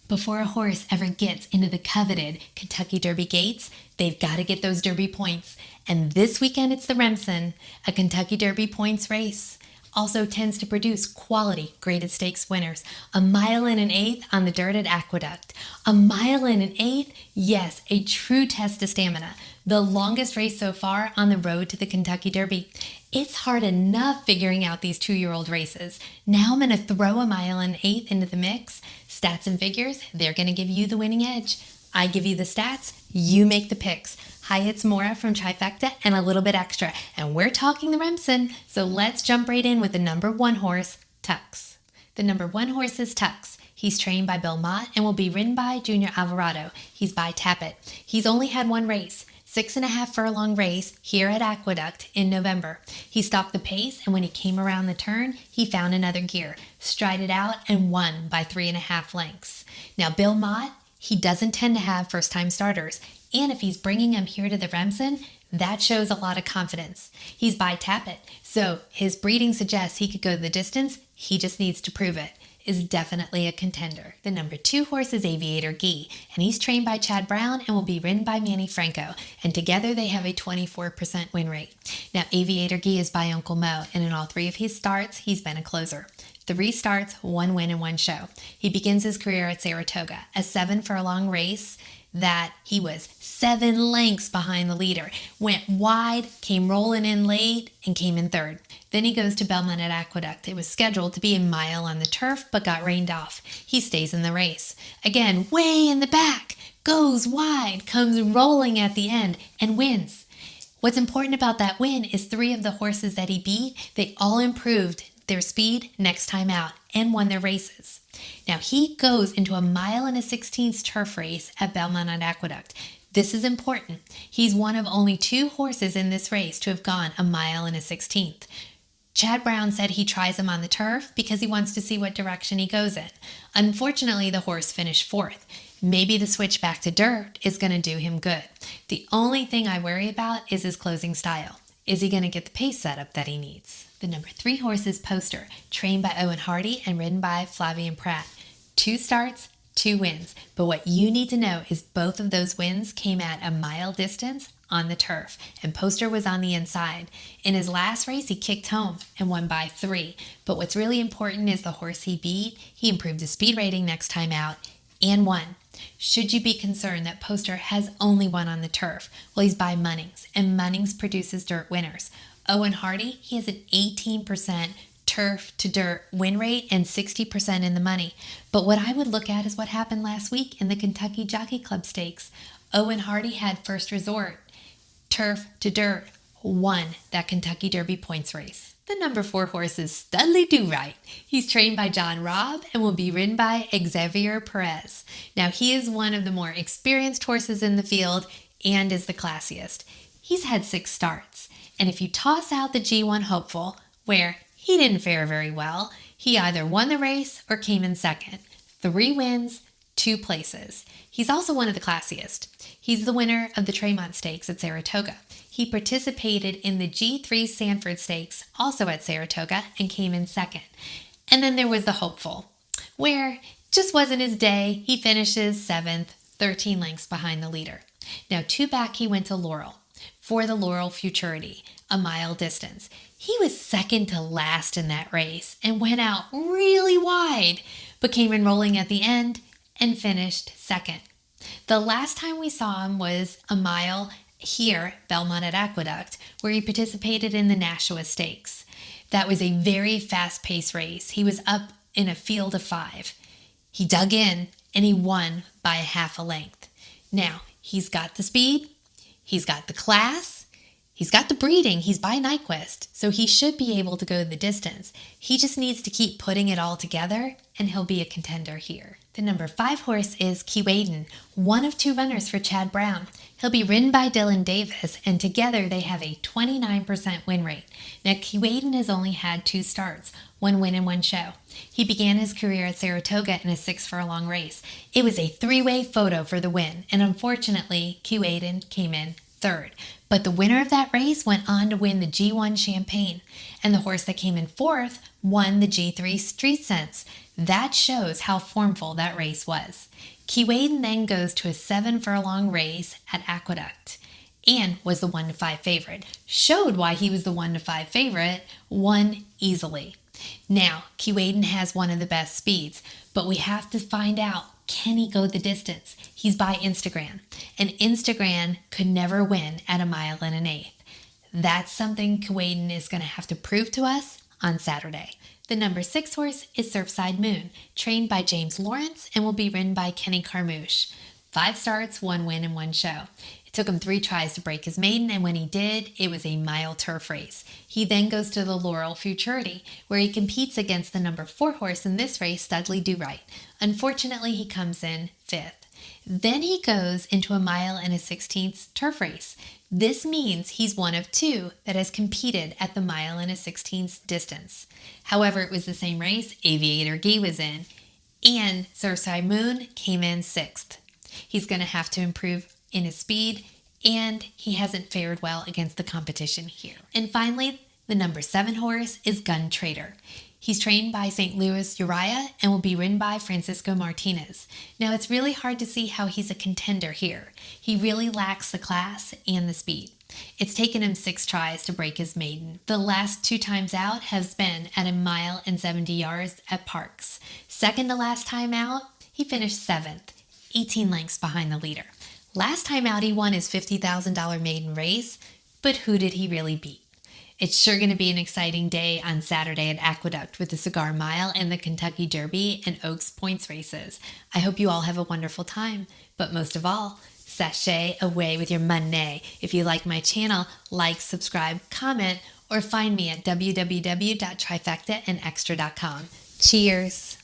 Before a horse ever gets into the coveted Kentucky Derby gates, they've got to get those Derby points. And this weekend it's the Remsen, a Kentucky Derby points race. Also tends to produce quality graded stakes winners. 1.125 on the dirt at Aqueduct. 1.125, yes, a true test of stamina. The longest race so far on the road to the Kentucky Derby. It's hard enough figuring out these 2-year-old races. Now I'm going to throw 1.125 into the mix. Stats and figures, they're going to give you the winning edge. I give you the stats, you make the picks. Hi, it's Maura from Trifecta and a little bit extra. And we're talking the Remsen, so let's jump right in with the number 1 horse, Tux. The number 1 horse is Tux. He's trained by Bill Mott and will be ridden by Junior Alvarado. He's by Tappet. He's only had one race. 6.5 furlong race here at Aqueduct in November. He stopped the pace, and when he came around the turn, he found another gear, strided out, and won by 3.5 lengths. Now, Bill Mott, he doesn't tend to have first-time starters, and if he's bringing him here to the Remsen, that shows a lot of confidence. He's by Tappet, so his breeding suggests he could go the distance. He just needs to prove it. Is definitely a contender. The number 2 horse is Aviator Gui, and he's trained by Chad Brown and will be ridden by Manny Franco, and together they have a 24% win rate. Now, Aviator Gui is by Uncle Mo, and in all 3 of his starts, he's been a closer. 3 starts, 1 win, and 1 show. He begins his career at Saratoga, a 7 furlong race that he was 7 lengths behind the leader, went wide, came rolling in late, and came in 3rd. Then he goes to Belmont at Aqueduct. It was scheduled to be a mile on the turf, but got rained off. He stays in the race. Again, way in the back, goes wide, comes rolling at the end, and wins. What's important about that win is 3 of the horses that he beat, they all improved their speed next time out and won their races. Now he goes into 1.16 turf race at Belmont at Aqueduct. This is important. He's one of only 2 horses in this race to have gone 1.16. Chad Brown said he tries him on the turf because he wants to see what direction he goes in. Unfortunately, the horse finished 4th. Maybe the switch back to dirt is going to do him good. The only thing I worry about is his closing style. Is he going to get the pace setup that he needs? The number 3 horse is Poster, trained by Eoin Harty and ridden by Flavien Prat. 2 starts, 2 wins. But what you need to know is both of those wins came at a mile distance on the turf, and Poster was on the inside. In his last race, he kicked home and won by 3. But what's really important is the horse he beat. He improved his speed rating next time out and won. Should you be concerned that Poster has only won on the turf? Well, he's by Munnings, and Munnings produces dirt winners. Eoin Harty, he has an 18% turf to dirt win rate and 60% in the money. But what I would look at is what happened last week in the Kentucky Jockey Club Stakes. Eoin Harty had first resort, turf to dirt, won that Kentucky Derby points race. The number 4 horse is Studlydoright. He's trained by John Robb and will be ridden by Xavier Perez. Now, he is one of the more experienced horses in the field and is the classiest. He's had 6 starts. And if you toss out the G1 Hopeful, where he didn't fare very well, he either won the race or came in 2nd. 3 wins, 2 places. He's also one of the classiest. He's the winner of the Remsen Stakes at Saratoga. He participated in the G3 Sanford Stakes, also at Saratoga, and came in 2nd. And then there was the Hopeful, where just wasn't his day. He finishes 7th, 13 lengths behind the leader. Now, 2 back, he went to Laurel for the Laurel Futurity, a mile distance. He was 2nd to last in that race and went out really wide, but came in rolling at the end and finished 2nd. The last time we saw him was a mile here, Belmont at Aqueduct, where he participated in the Nashua Stakes. That was a very fast-paced race. He was up in a field of 5. He dug in and he won by 1/2 length. Now, he's got the speed, he's got the class, he's got the breeding, he's by Nyquist, so he should be able to go the distance. He just needs to keep putting it all together, and he'll be a contender here. The number 5 horse is Keewaydin, one of 2 runners for Chad Brown. He'll be ridden by Dylan Davis, and together they have a 29% win rate. Now, Keewaydin has only had 2 starts, 1 win and 1 show. He began his career at Saratoga in a 6 furlong race. It was a 3-way photo for the win, and unfortunately, Keewaydin came in 3rd. But the winner of that race went on to win the G1 Champagne, and the horse that came in 4th won the G3 Street Sense. That shows how formful that race was. Keewaydin then goes to a 7-furlong race at Aqueduct and was the 1-5 favorite. Showed why he was the 1-5 favorite, won easily. Now, Keewaydin has one of the best speeds, but we have to find out, can he go the distance? He's by Instagram, and Instagram could never win at 1 1/8 miles. That's something Keewaydin is going to have to prove to us on Saturday. The number 6 horse is Surfside Moon, trained by James Lawrence and will be ridden by Kenny Carmouche. 5 starts, 1 win, and 1 show. It took him 3 tries to break his maiden, and when he did, it was a mile turf race. He then goes to the Laurel Futurity, where he competes against the number 4 horse in this race, Studlydoright. Unfortunately, he comes in 5th. Then he goes into a 1.16 miles turf race. This means he's one of 2 that has competed at the 1.16 miles distance. However, it was the same race Aviator Gui was in, and Surfside Moon came in 6th. He's going to have to improve in his speed, and he hasn't fared well against the competition here. And finally, the number 7 horse is Gun Trader. He's trained by St. Louis Uriah and will be ridden by Francisco Martinez. Now, it's really hard to see how he's a contender here. He really lacks the class and the speed. It's taken him 6 tries to break his maiden. The last 2 times out has been at 1 mile and 70 yards at Parks. Second to last time out, he finished 7th, 18 lengths behind the leader. Last time out, he won his $50,000 maiden race, but who did he really beat? It's sure going to be an exciting day on Saturday at Aqueduct with the Cigar Mile and the Kentucky Derby and Oaks Points races. I hope you all have a wonderful time, but most of all, sashay away with your money. If you like my channel, like, subscribe, comment, or find me at www.trifectaandextra.com. Cheers!